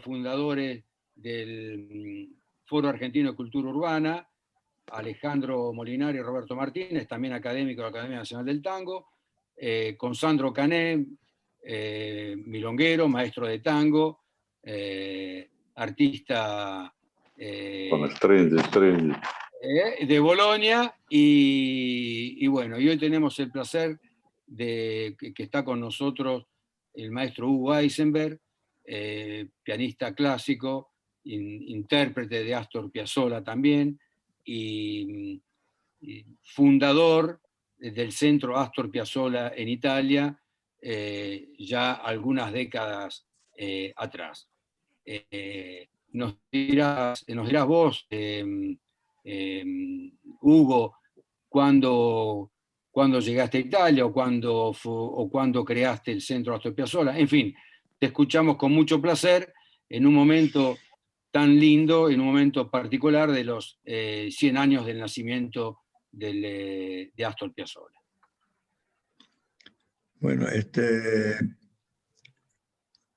fundadores del Foro Argentino de Cultura Urbana, Alejandro Molinari y Roberto Martínez, también académico de la Academia Nacional del Tango, con Sandro Cané, milonguero, maestro de tango, artista con Stringy. De Bolonia, y bueno, y hoy tenemos el placer de que está con nosotros el maestro Hugo Eisenberg, pianista clásico, intérprete de Astor Piazzolla también, y fundador del centro Astor Piazzolla en Italia, ya algunas décadas atrás. Nos dirás vos, Hugo, cuándo llegaste a Italia o cuándo creaste el centro Astor Piazzolla. En fin, te escuchamos con mucho placer en un momento tan lindo, en un momento particular de los 100 años del nacimiento de Astor Piazzolla. Bueno,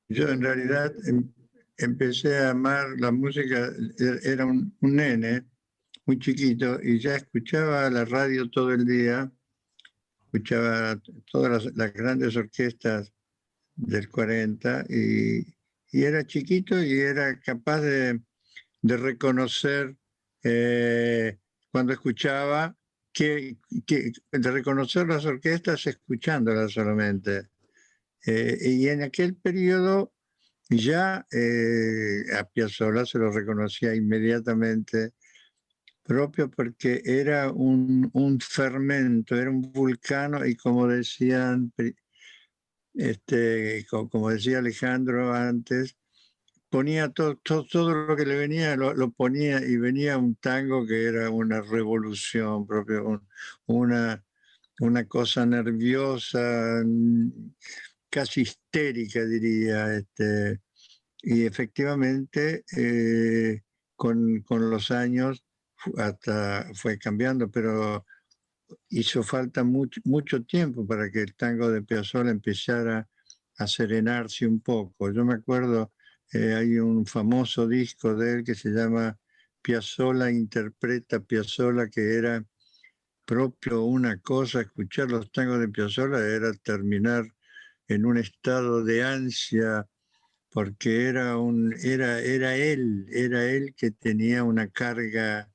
yo en realidad empecé a amar la música, era un nene muy chiquito y ya escuchaba la radio todo el día, escuchaba todas las grandes orquestas del 40 y era chiquito y era capaz de reconocer cuando escuchaba, de reconocer las orquestas escuchándolas solamente. Y en aquel periodo ya a Piazzolla se lo reconocía inmediatamente, propio porque era un fermento, era un vulcano y como decían, como decía Alejandro antes, ponía todo lo que le venía, lo ponía, y venía un tango que era una revolución propia, una cosa nerviosa, casi histérica, diría. Y efectivamente, con los años hasta fue cambiando, pero hizo falta mucho tiempo para que el tango de Piazzolla empezara a serenarse un poco. Yo me acuerdo, hay un famoso disco de él que se llama Piazzolla interpreta Piazzolla, que era propio una cosa. Escuchar los tangos de Piazzolla era terminar en un estado de ansia, porque era él que tenía una carga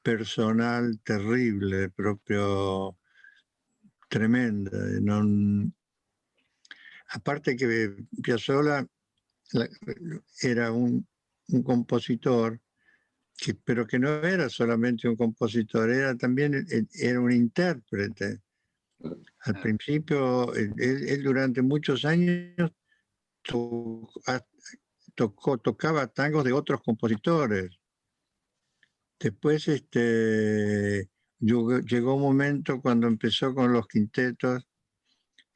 personal terrible, propio tremenda. Aparte que Piazzolla era un compositor, pero que no era solamente un compositor, era un intérprete. Al principio, él durante muchos años tocaba tangos de otros compositores. Después llegó un momento cuando empezó con los quintetos,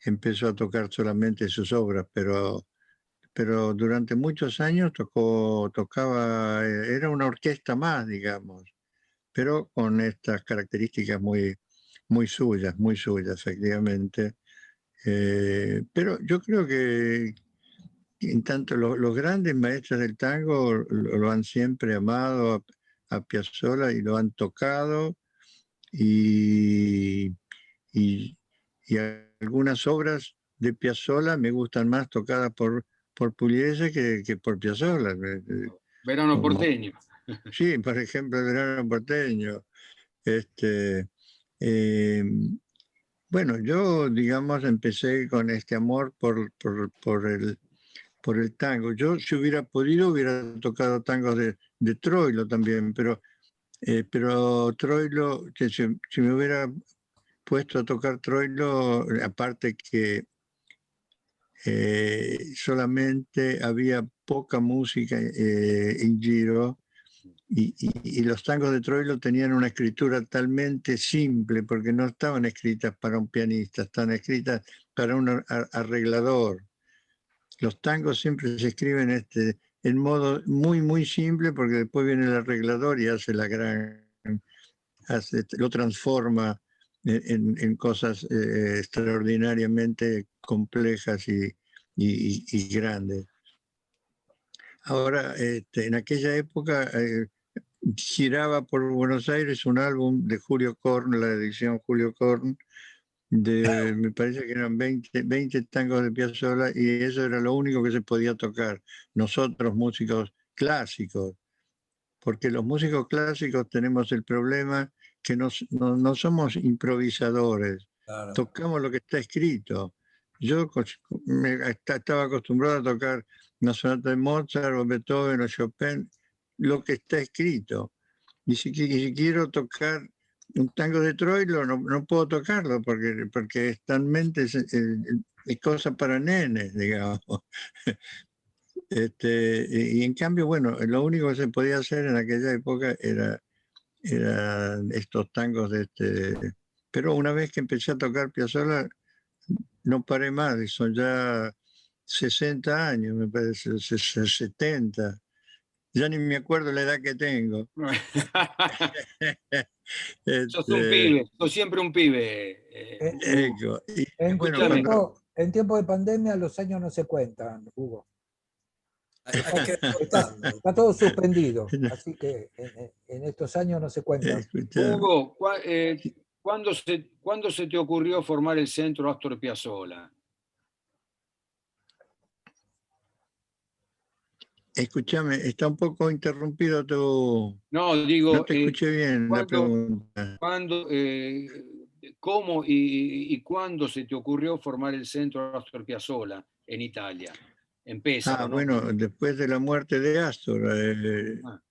empezó a tocar solamente sus obras, pero durante muchos años tocaba, era una orquesta más, digamos, pero con estas características muy suyas, efectivamente. Pero yo creo que en tanto los grandes maestros del tango lo han siempre amado a Piazzolla y lo han tocado, y algunas obras de Piazzolla me gustan más tocadas por Pugliese que por Piazzolla. Verano porteño. Sí, por ejemplo, el Verano porteño. Bueno, yo, digamos, empecé con este amor por el tango. Yo, si hubiera podido, hubiera tocado tangos de Troilo también, pero Troilo, que si me hubiera puesto a tocar Troilo, aparte que solamente había poca música en giro, y los tangos de Troilo tenían una escritura talmente simple, porque no estaban escritas para un pianista, estaban escritas para un arreglador. Los tangos siempre se escriben en modo muy simple, porque después viene el arreglador y hace lo transforma en cosas extraordinariamente complejas y grandes. Ahora, en aquella época giraba por Buenos Aires un álbum de Julio Korn, la edición Julio Korn, me parece que eran 20 tangos de Piazzolla, y eso era lo único que se podía tocar. Nosotros, músicos clásicos, porque los músicos clásicos tenemos el problema que no somos improvisadores, Claro. tocamos lo que está escrito. Yo estaba acostumbrado a tocar una sonata de Mozart o Beethoven o Chopin, lo que está escrito. Y si quiero tocar un tango de Troilo, no puedo tocarlo porque está en mente, es cosa para nenes, digamos. Y en cambio, bueno, lo único que se podía hacer en aquella época era estos tangos pero una vez que empecé a tocar Piazzolla, no paré más, y son ya 60 años, me parece, 70. Ya ni me acuerdo la edad que tengo. Sos un pibe, sos siempre un pibe. Hugo. En tiempo de pandemia los años no se cuentan, Hugo. Hay que disfrutarlo. Está todo suspendido, así que en estos años no se cuentan. Hugo, ¿cuándo se te ocurrió formar el Centro Astor Piazzolla? Escúchame, está un poco interrumpido tu... No, digo... No te escuché bien la pregunta. ¿Cómo y cuándo se te ocurrió formar el Centro Astor Piazzolla en Italia? En Pesaro, ¿no? Bueno, después de la muerte de Astor,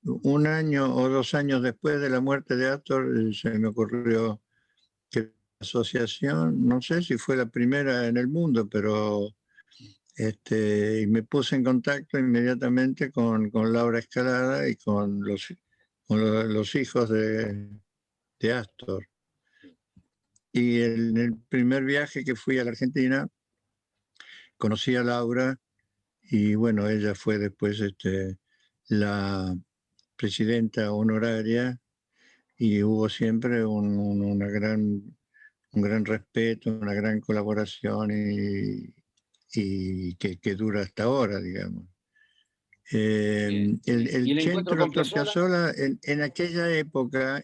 un año o 2 años después de la muerte de Astor, se me ocurrió que la asociación, no sé si fue la primera en el mundo, pero y me puse en contacto inmediatamente con Laura Escalada y con los hijos de Astor. Y en el primer viaje que fui a la Argentina, conocí a Laura, y bueno, ella fue después la presidenta honoraria, y hubo siempre un gran respeto, una gran colaboración, y que dura hasta ahora, digamos. El Centro Astor Piazzolla en aquella época,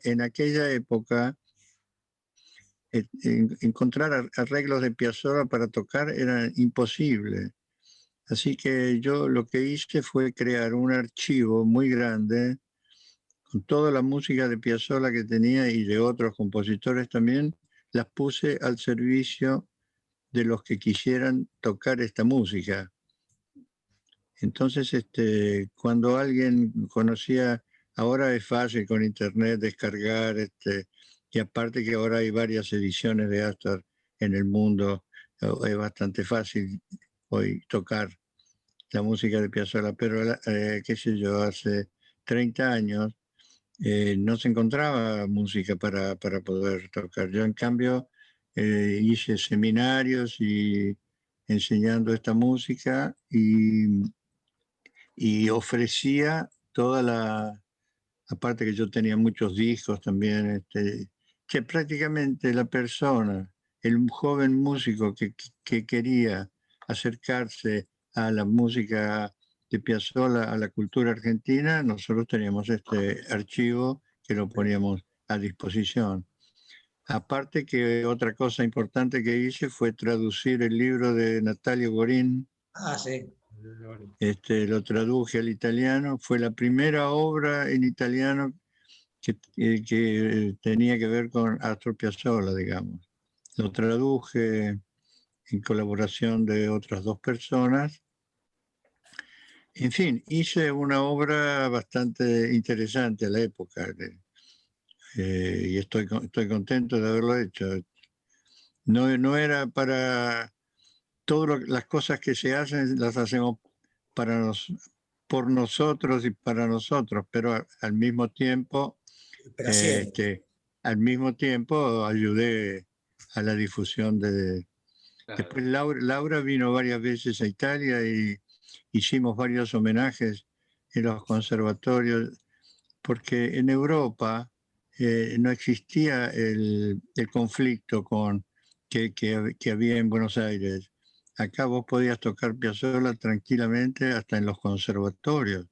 encontrar arreglos de Piazzolla para tocar era imposible. Así que yo lo que hice fue crear un archivo muy grande con toda la música de Piazzolla que tenía y de otros compositores también. Las puse al servicio de los que quisieran tocar esta música. Entonces, cuando alguien conocía, ahora es fácil con internet descargar, y aparte que ahora hay varias ediciones de Astor en el mundo, es bastante fácil hoy tocar la música de Piazzolla, pero qué sé yo, hace 30 años no se encontraba música para poder tocar. Yo, en cambio, hice seminarios y enseñando esta música, y ofrecía aparte que yo tenía muchos discos también, que prácticamente la persona, el joven músico que quería acercarse a la música de Piazzolla, a la cultura argentina, nosotros teníamos este archivo que lo poníamos a disposición. Aparte que otra cosa importante que hice fue traducir el libro de Natalio Gorin. Sí. Lo traduje al italiano, fue la primera obra en italiano que tenía que ver con Astor Piazzolla, digamos. Lo traduje en colaboración de otras 2 personas. En fin, hice una obra bastante interesante a la época, y estoy contento de haberlo hecho. No era para... Todas las cosas que se hacen las hacemos por nosotros y para nosotros, pero al mismo tiempo ayudé a la difusión de... Claro. Después Laura vino varias veces a Italia y hicimos varios homenajes en los conservatorios, porque en Europa no existía el conflicto que había en Buenos Aires. acá vos podías tocar Piazzolla tranquilamente hasta en los conservatorios,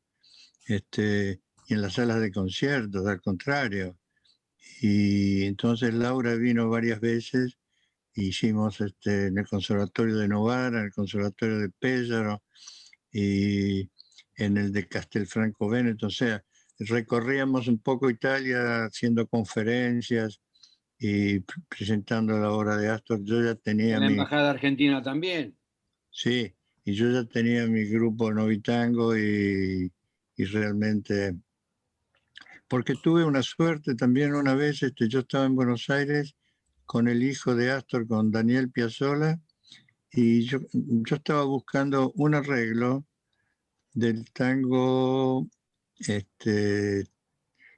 y en las salas de conciertos, al contrario. Y entonces Laura vino varias veces, hicimos en el Conservatorio de Novara, en el Conservatorio de Pesaro y en el de Castelfranco Veneto. O sea, recorríamos un poco Italia haciendo conferencias y presentando la obra de Astor. Yo ya tenía En la mi, Embajada Argentina también. sí, y yo ya tenía mi grupo Novitango y realmente, porque tuve una suerte también una vez, yo estaba en Buenos Aires con el hijo de Astor, con Daniel Piazzolla, y yo estaba buscando un arreglo del tango,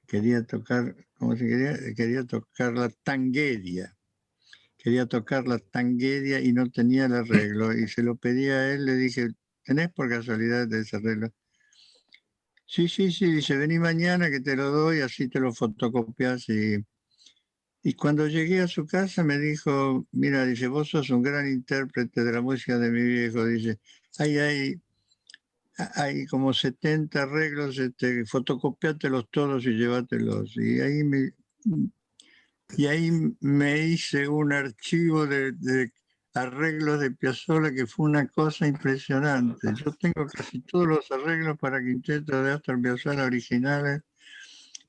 quería tocar, ¿cómo se quería? Quería tocar la tanguedia. Quería tocar la tanguedia y no tenía el arreglo. Y se lo pedí a él, le dije, ¿tenés por casualidad ese arreglo? Sí, sí, sí, dice, vení mañana que te lo doy, así te lo fotocopias. Y cuando llegué a su casa me dijo, mira, dice, vos sos un gran intérprete de la música de mi viejo. Dice, hay como 70 arreglos, fotocopiátelos todos y llévatelos. Y ahí me hice un archivo de arreglos de Piazzolla que fue una cosa impresionante. Yo tengo casi todos los arreglos para quinteto de Astor Piazzolla originales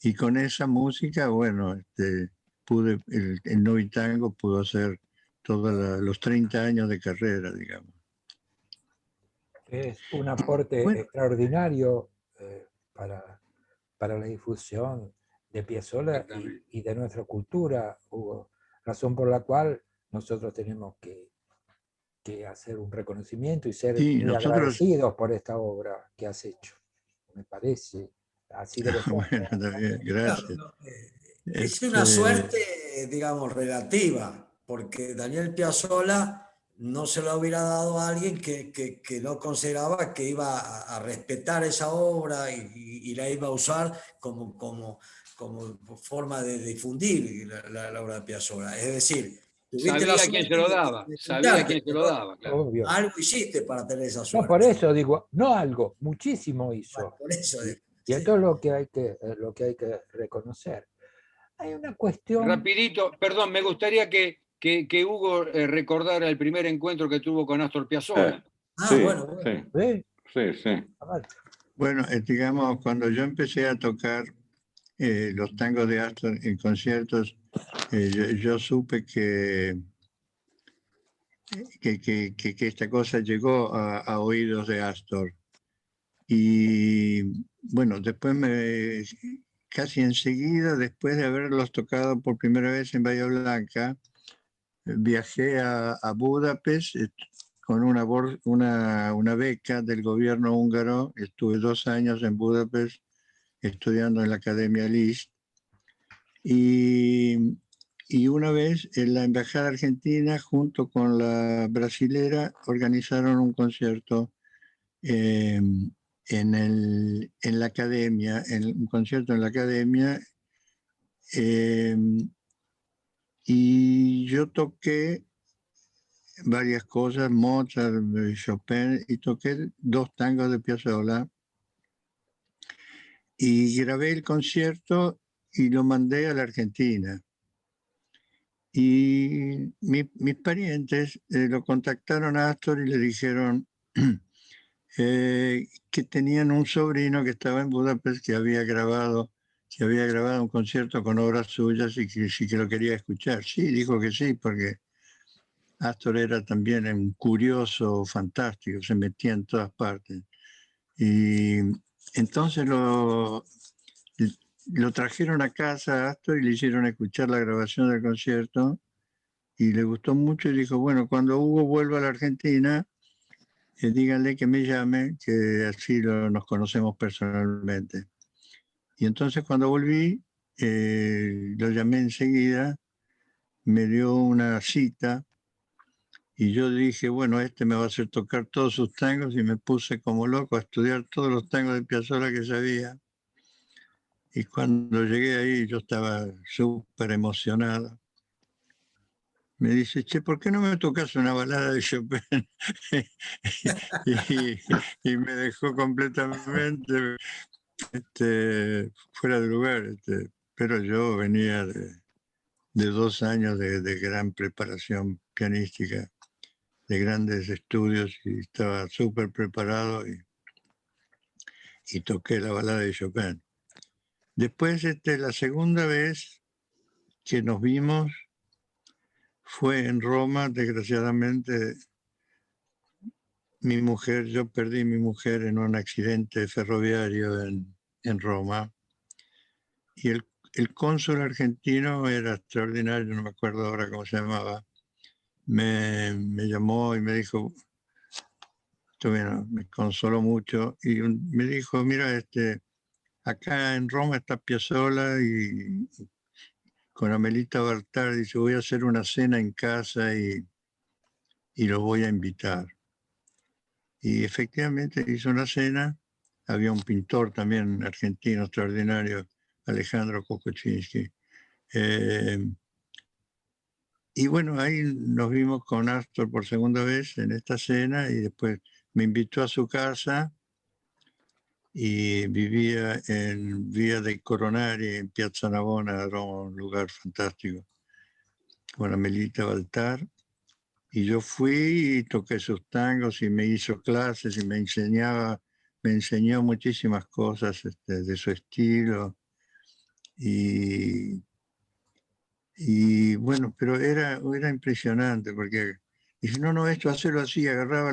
y con esa música, bueno, el Novitango pudo hacer todos los 30 años de carrera, digamos. Es un aporte Bueno, extraordinario para la difusión de Piazzolla Exactamente. y de nuestra cultura, Hugo. Razón por la cual nosotros tenemos que hacer un reconocimiento y ser sí, muy nosotros, agradecidos por esta obra que has hecho. Me parece, así debe ser. bueno, también, gracias. Claro, es una Este, suerte, digamos, relativa, porque Daniel Piazzolla no se lo hubiera dado a alguien que no consideraba que iba a respetar esa obra y la iba a usar como forma de difundir la obra de Piazzolla. Es decir, tuviste la Sabía quién se suerte lo de, daba, de sabía juntarte, quién se lo pero daba, claro. Obvio. algo hiciste para tener esa No, por suerte. eso digo, no algo, muchísimo Bueno, hizo. por eso, Y sí. esto es lo que hay que reconocer. Hay una cuestión. Rapidito, perdón, me gustaría que Hugo recordara el primer encuentro que tuvo con Astor Piazzolla. Ah, Sí, bueno, bueno. sí, ¿Eh? sí, sí. A ver, bueno, digamos, cuando yo empecé a tocar los tangos de Astor en conciertos, yo supe que esta cosa llegó a oídos de Astor. Y bueno, casi enseguida, después de haberlos tocado por primera vez en Bahía Blanca, viajé a Budapest con una beca del gobierno húngaro. Estuve 2 años en Budapest estudiando en la Academia Liszt. Y una vez en la Embajada Argentina, junto con la brasilera, organizaron un concierto en la academia, un concierto en la academia, eh, y yo toqué varias cosas, Mozart, Chopin, y toqué 2 tangos de Piazzolla, y grabé el concierto y lo mandé a la Argentina. Y mis parientes lo contactaron a Astor y le dijeron que tenían un sobrino que estaba en Budapest que había grabado un concierto con obras suyas y que sí que lo quería escuchar. Sí, dijo que sí, porque Astor era también un curioso fantástico, se metía en todas partes. Y entonces lo trajeron a casa a Astor y le hicieron escuchar la grabación del concierto y le gustó mucho y dijo, bueno, cuando Hugo vuelva a la Argentina, díganle que me llame, que así nos conocemos personalmente. Y entonces cuando volví, lo llamé enseguida, me dio una cita y yo dije, bueno, este me va a hacer tocar todos sus tangos y me puse como loco a estudiar todos los tangos de Piazzolla que sabía. Y cuando llegué ahí yo estaba súper emocionado. me dice, che, ¿por qué no me tocas una balada de Chopin? y me dejó completamente fuera de lugar. Pero yo venía de 2 años de gran preparación pianística, de grandes estudios, y estaba súper preparado y toqué la balada de Chopin. Después, la segunda vez que nos vimos fue en Roma. Desgraciadamente, yo perdí a mi mujer en un accidente ferroviario en Roma, y el cónsul argentino era extraordinario, no me acuerdo ahora cómo se llamaba, me llamó y me dijo, bueno, me consoló mucho, y me dijo, mira, acá en Roma está Piazzolla y con Amelita Bartard, dice, voy a hacer una cena en casa y lo voy a invitar. Y efectivamente hizo una cena. Había un pintor también argentino extraordinario, Alejandro Kokoczynski. Y bueno, ahí nos vimos con Astor por segunda vez en esta cena, y después me invitó a su casa, y vivía en Vía dei Coronari, en Piazza Navona, Roma, un lugar fantástico, con Amelita Baltar. Y yo fui y toqué sus tangos y me hizo clases y me enseñó muchísimas cosas de su estilo. Y bueno, pero era impresionante porque dice, no, esto hacerlo así, agarraba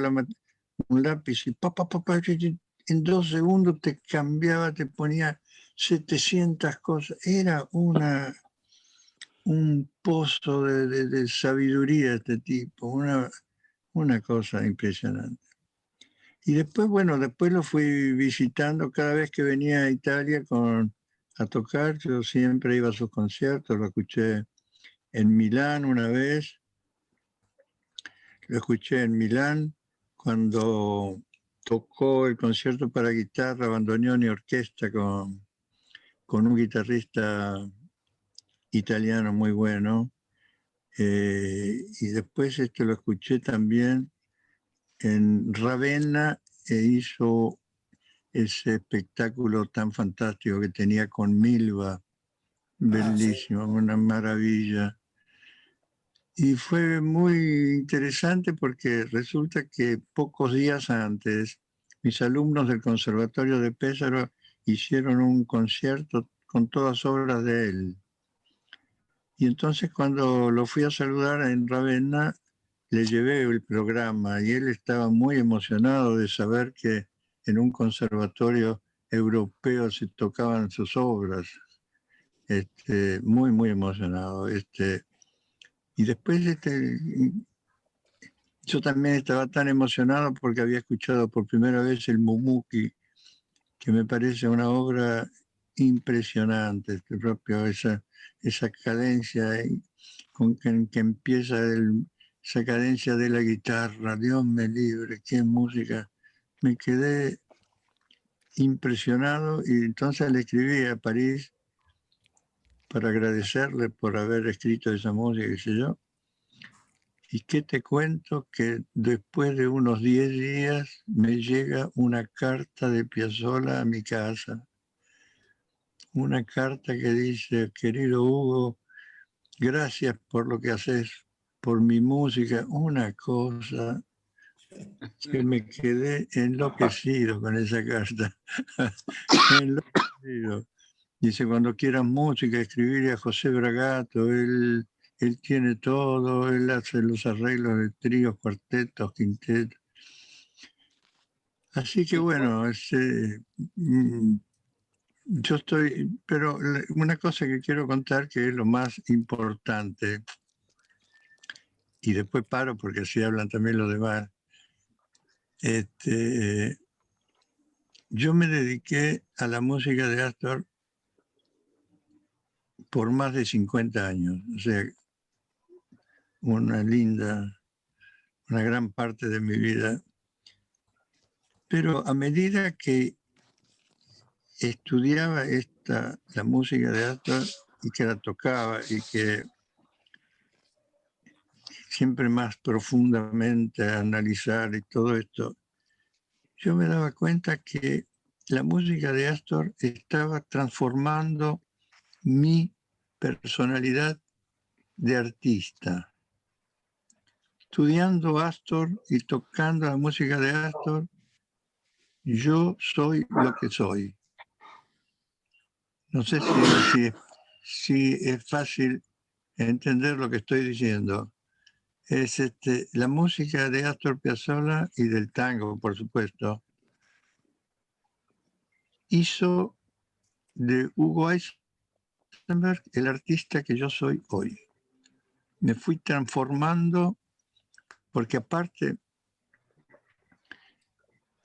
un lápiz y en 2 segundos te cambiaba, te ponía 700 cosas. Era un pozo de sabiduría este tipo, una cosa impresionante. Y después, bueno, después lo fui visitando cada vez que venía a Italia a tocar. Yo siempre iba a sus conciertos, lo escuché en Milán una vez, lo escuché en Milán cuando tocó el concierto para guitarra, bandoneón y orquesta con un guitarrista italiano muy bueno. Y después lo escuché también en Ravenna, hizo ese espectáculo tan fantástico que tenía con Milva, bellísimo, una maravilla. Y fue muy interesante porque resulta que pocos días antes, mis alumnos del Conservatorio de Pesaro hicieron un concierto con todas obras de él. Y entonces cuando lo fui a saludar en Ravenna, le llevé el programa y él estaba muy emocionado de saber que en un conservatorio europeo se tocaban sus obras. Muy, muy emocionado. Y después yo también estaba tan emocionado porque había escuchado por primera vez el Mumuki, que me parece una obra impresionante, esa cadencia con que empieza esa cadencia de la guitarra. Dios me libre, qué música. Me quedé impresionado, y entonces le escribí a París para agradecerle por haber escrito esa música, qué sé yo. ¿Y qué te cuento? Que después de unos 10 días me llega una carta de Piazzolla a mi casa. Una carta que dice, querido Hugo, gracias por lo que haces por mi música. Una cosa que me quedé enloquecido con esa carta. Enloquecido. Dice, cuando quieras música, escribirle a José Bragato, él tiene todo, él hace los arreglos de tríos, cuartetos, quintetos. Así que bueno, yo pero una cosa que quiero contar, que es lo más importante, y después paro porque así hablan también los demás. Yo me dediqué a la música de Astor por más de 50 años, o sea, una gran parte de mi vida. Pero a medida que estudiaba la música de Astor y que la tocaba y que siempre más profundamente a analizar y todo esto, yo me daba cuenta que la música de Astor estaba transformando mi personalidad de artista. Estudiando Astor y tocando la música de Astor, yo soy lo que soy. No sé si es fácil entender lo que estoy diciendo. Es la música de Astor Piazzolla y del tango, por supuesto, hizo de Hugo Eisenberg el artista que yo soy hoy. Me fui transformando porque aparte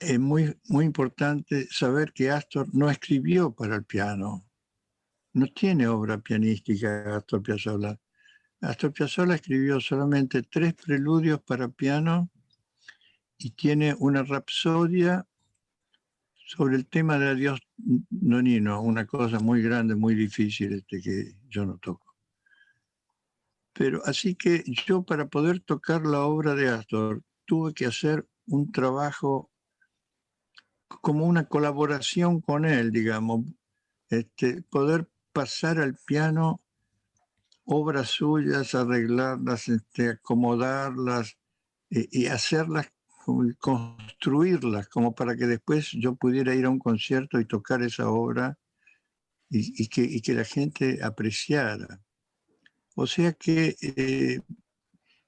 es muy, muy importante saber que Astor no escribió para el piano. No tiene obra pianística Astor Piazzolla. Astor Piazzolla escribió solamente 3 preludios para piano y tiene una rapsodia sobre el tema de Adiós Nonino, una cosa muy grande, muy difícil que yo no toco. Pero así que yo para poder tocar la obra de Astor tuve que hacer un trabajo como una colaboración con él, digamos, poder pasar al piano obras suyas, arreglarlas, acomodarlas y hacerlas, construirlas, como para que después yo pudiera ir a un concierto y tocar esa obra y que la gente apreciara. O sea que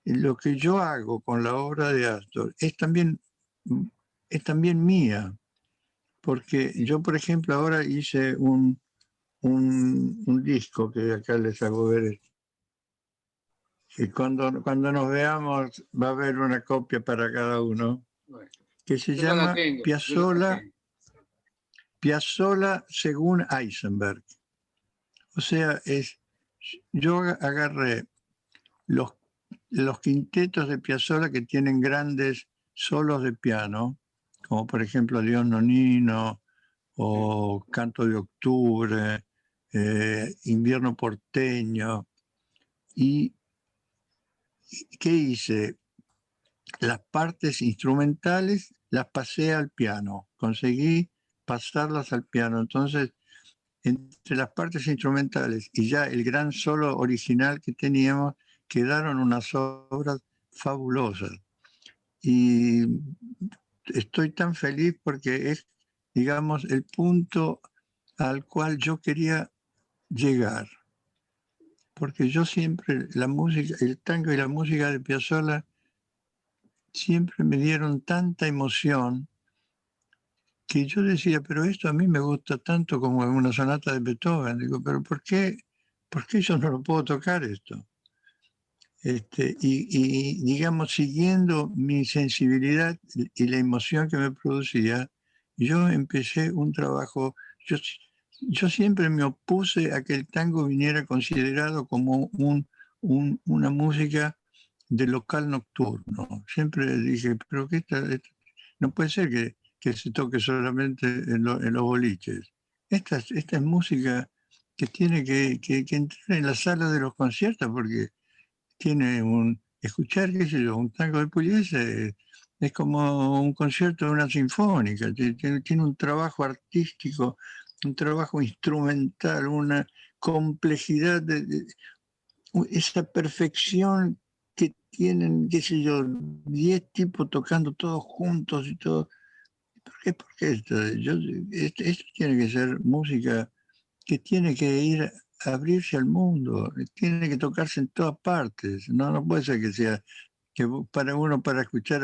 lo que yo hago con la obra de Astor es también mía, porque yo, por ejemplo, ahora hice un disco que acá les hago ver. Y cuando nos veamos va a haber una copia para cada uno, que se llama Piazzolla según Eisenberg. O sea, yo agarré los quintetos de Piazzolla que tienen grandes solos de piano, como por ejemplo Adiós Nonino o Canto de Octubre, Invierno Porteño. ¿Y qué hice? Las partes instrumentales las pasé al piano, conseguí pasarlas al piano. Entonces, entre las partes instrumentales y ya el gran solo original que teníamos, quedaron unas obras fabulosas. Y estoy tan feliz porque es, digamos, el punto al cual yo quería llegar. Porque yo siempre, la música, el tango y la música de Piazzolla siempre me dieron tanta emoción que yo decía, pero esto a mí me gusta tanto como una sonata de Beethoven. Digo, pero ¿por qué yo no lo puedo tocar esto? Y digamos, siguiendo mi sensibilidad y la emoción que me producía, yo empecé un trabajo. Yo siempre me opuse a que el tango viniera considerado como una música de local nocturno. Siempre dije, pero que no puede ser que se toque solamente en los boliches. Esta es música que tiene que entrar en la sala de los conciertos porque tiene escuchar, qué sé yo, un tango de Pugliese es como un concierto de una sinfónica, tiene un trabajo artístico, un trabajo instrumental, una complejidad, esa perfección que tienen, qué sé yo, 10 tipos tocando todos juntos y todo. ¿Por qué esto tiene que ser música que tiene que ir a abrirse al mundo, tiene que tocarse en todas partes? No puede ser que sea que para escuchar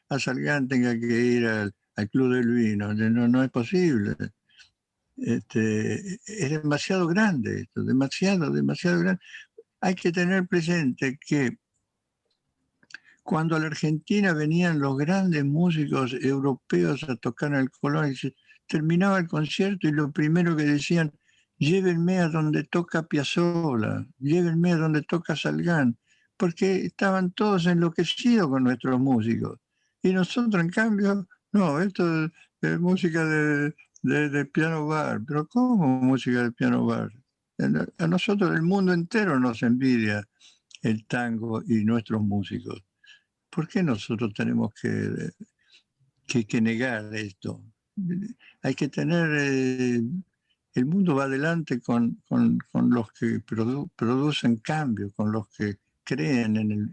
a Salgán tenga que ir al Club del Vino. No es posible. Es demasiado grande esto, demasiado grande. Hay que tener presente que cuando a la Argentina venían los grandes músicos europeos a tocar en el Colón, terminaba el concierto y lo primero que decían, llévenme a donde toca Piazzolla, llévenme a donde toca Salgán, porque estaban todos enloquecidos con nuestros músicos. Y nosotros, en cambio, no, esto es música de piano bar. Pero ¿cómo música de piano bar? A nosotros el mundo entero nos envidia el tango y nuestros músicos. ¿Por qué nosotros tenemos que negar esto? Hay que tener... el mundo va adelante con los que producen cambios, con los que creen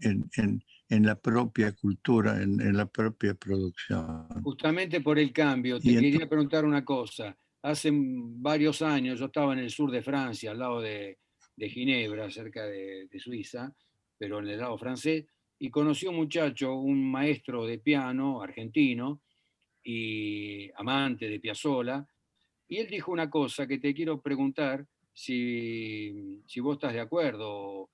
en la propia cultura, en la propia producción. Justamente por el cambio, te quería preguntar una cosa. Hace varios años yo estaba en el sur de Francia, al lado de Ginebra, cerca de Suiza, pero en el lado francés, y conocí a un muchacho, un maestro de piano argentino y amante de Piazzolla, y él dijo una cosa que te quiero preguntar si vos estás de acuerdo.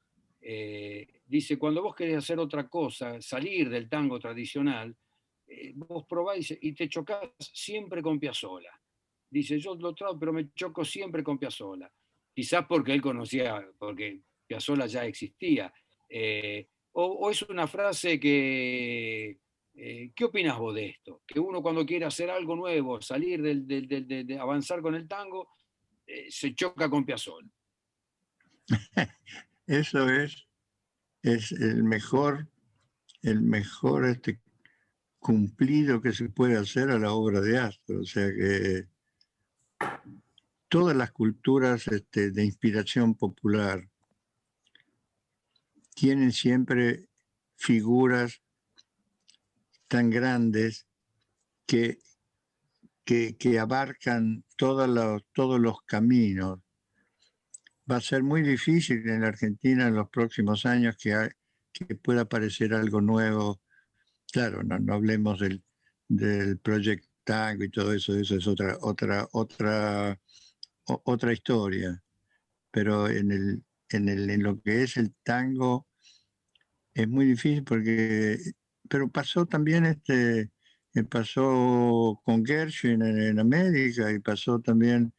Dice, cuando vos querés hacer otra cosa, salir del tango tradicional, vos probáis y te chocás siempre con Piazzolla. Dice, yo lo trato, pero me choco siempre con Piazzolla. Quizás porque él conocía, porque Piazzolla ya existía. O es una frase que... ¿qué opinas vos de esto? Que uno cuando quiere hacer algo nuevo, salir de avanzar con el tango, se choca con Piazzolla. Eso es el mejor cumplido que se puede hacer a la obra de Astor. O sea que todas las culturas de inspiración popular tienen siempre figuras tan grandes que abarcan todos los caminos. Va a ser muy difícil en la Argentina en los próximos años que pueda aparecer algo nuevo. Claro, no hablemos del Project Tango y todo eso es otra historia. Pero en lo que es el tango es muy difícil pero pasó también pasó con Gershwin en América y pasó también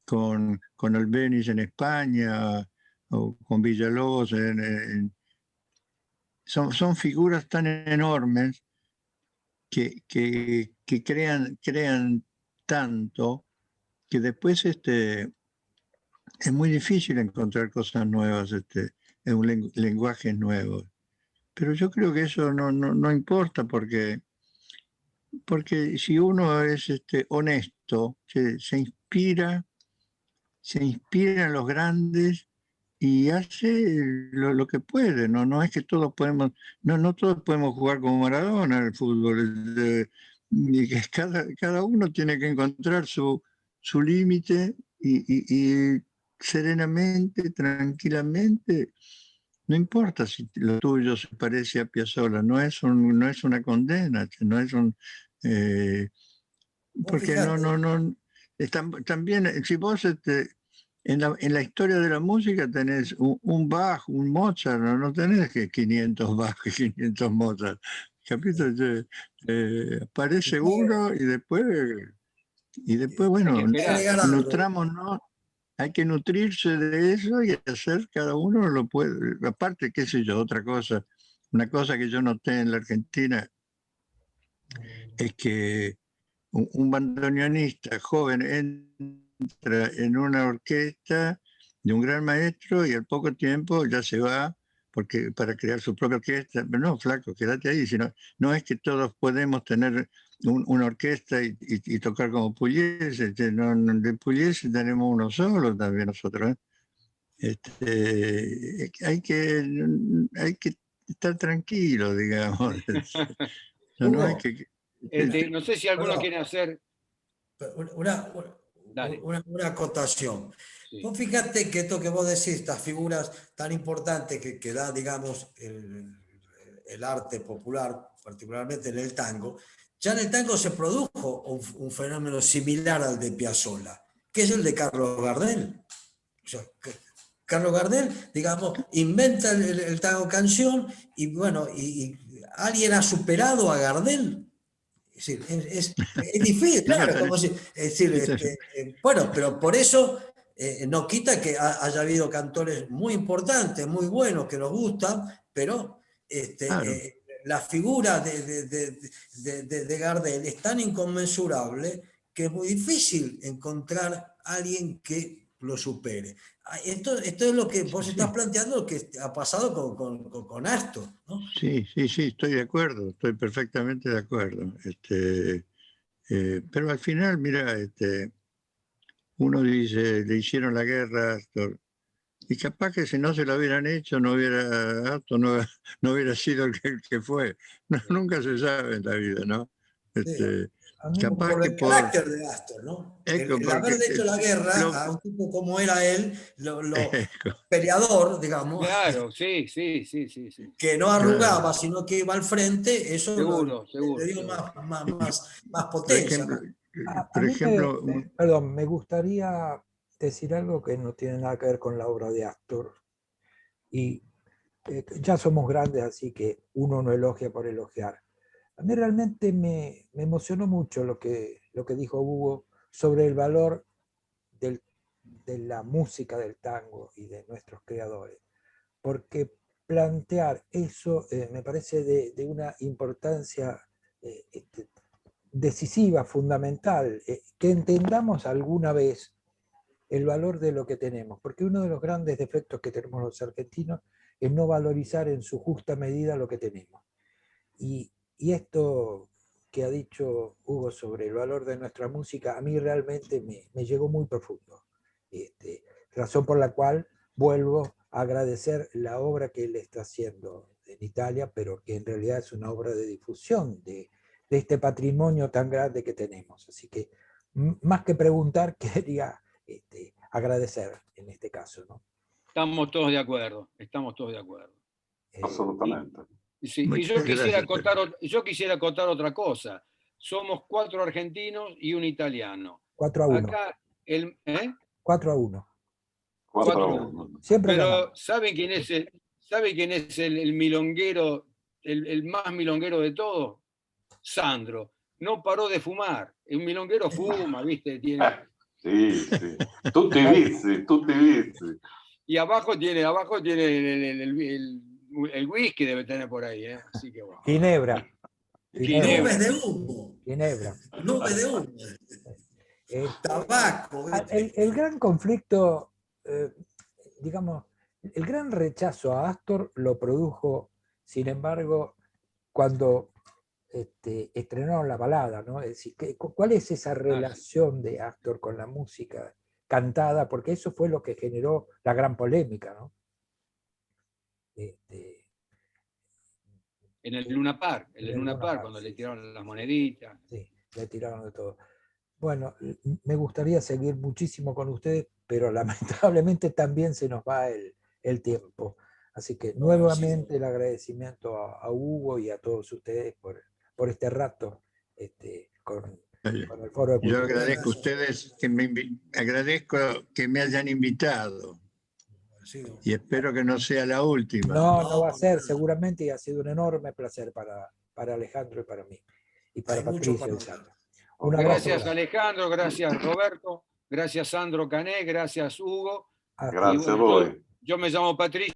con Albéniz en España o con Villalobos son figuras tan enormes que crean tanto que después es muy difícil encontrar cosas nuevas, en un lenguaje nuevo. Pero yo creo que eso no importa porque si uno es honesto, se inspira en los grandes y hace lo que puede. No es que todos podemos, no todos podemos jugar como Maradona al fútbol. Y que cada uno tiene que encontrar su límite y serenamente, tranquilamente. No importa si lo tuyo se parece a Piazzolla, no es una condena, no es porque también si vos en la historia de la música tenés un Bach, un Mozart, no tenés que 500 Bach y 500 Mozart. Capítulo, aparece uno y después bueno, nutrámonos. Hay que nutrirse de eso y hacer, cada uno lo puede. Aparte, qué sé yo, otra cosa. Una cosa que yo noté en la Argentina es que un bandoneonista joven entra en una orquesta de un gran maestro y al poco tiempo ya se va para crear su propia orquesta. Pero no, flaco, quédate ahí. No es que todos podemos tener una orquesta y tocar como Pugliese. De Pugliese tenemos uno solo también nosotros. Hay que estar tranquilo, digamos. No hay que... no sé si alguno quiere hacer... Una acotación. Sí. Vos fíjate que esto que vos decís, estas figuras tan importantes que da, digamos, el arte popular, particularmente en el tango, ya en el tango se produjo un fenómeno similar al de Piazzolla, que es el de Carlos Gardel. O sea, Carlos Gardel, digamos, inventa el tango canción y bueno, y alguien ha superado a Gardel. Es difícil, claro, como si, es decir, bueno, pero por eso no quita que haya habido cantores muy importantes, muy buenos, que nos gustan, pero claro. La figura de Gardel es tan inconmensurable que es muy difícil encontrar a alguien que lo supere. Esto es lo que vos estás planteando, lo que ha pasado con Astor, ¿no? Sí, estoy de acuerdo, estoy perfectamente de acuerdo. Pero al final, mira, uno dice, le hicieron la guerra a Astor, y capaz que si no se lo hubieran hecho, Astor no hubiera sido el que fue. No, nunca se sabe en la vida, ¿no? A mí Capaz Por que el carácter de Astor, ¿no? El haberle hecho la guerra a un tipo como era él, peleador, digamos, Claro, sí. que no Claro. arrugaba, sino que iba al frente, eso Seguro. le dio más Por potencia, ejemplo, ¿no? A mí Ejemplo, perdón, me gustaría decir algo que no tiene nada que ver con la obra de Astor. Y ya somos grandes, así que uno no elogia por elogiar. A mí realmente me emocionó mucho lo que dijo Hugo sobre el valor de la música del tango y de nuestros creadores, porque plantear eso me parece de una importancia decisiva, fundamental, que entendamos alguna vez el valor de lo que tenemos, porque uno de los grandes defectos que tenemos los argentinos es no valorizar en su justa medida lo que tenemos. Y esto que ha dicho Hugo sobre el valor de nuestra música, a mí realmente me llegó muy profundo. Razón por la cual vuelvo a agradecer la obra que él está haciendo en Italia, pero que en realidad es una obra de difusión de este patrimonio tan grande que tenemos. Así que, más que preguntar, quería agradecer en este caso, ¿no? Estamos todos de acuerdo. Absolutamente. Sí, y muchas gracias. yo quisiera acotar otra cosa. Somos 4 argentinos y un italiano. 4-1. Acá, 4-1. 4-1. Siempre Pero ganamos. ¿sabe quién es el milonguero, el más milonguero de todos? Sandro. No paró de fumar. Un milonguero fuma, ¿viste? Sì. Tutti vizi. Y abajo tiene el whisky, debe tener por ahí, ¿eh? Así que bueno. Ginebra. Nubes de humo. Ginebra. Nubes de humo. Tabaco. El gran conflicto, digamos, el gran rechazo a Astor lo produjo, sin embargo, cuando estrenaron la balada, ¿no? Es decir, ¿cuál es esa relación de Astor con la música cantada? Porque eso fue lo que generó la gran polémica, ¿no? En el Luna Park, cuando le tiraron las moneditas. Sí, le tiraron de todo. Bueno, me gustaría seguir muchísimo con ustedes, pero lamentablemente también se nos va el tiempo. Así que nuevamente el agradecimiento a Hugo y a todos ustedes por este rato con el Foro de Cultura. Yo agradezco a ustedes agradezco que me hayan invitado y espero que no sea la última. No va a ser seguramente, y ha sido un enorme placer para Alejandro y para mí y para Patricia y Sandra. Gracias Alejandro, gracias Roberto, gracias Sandro Cané, gracias Hugo. Grazie a voi. Yo me llamo Patricia.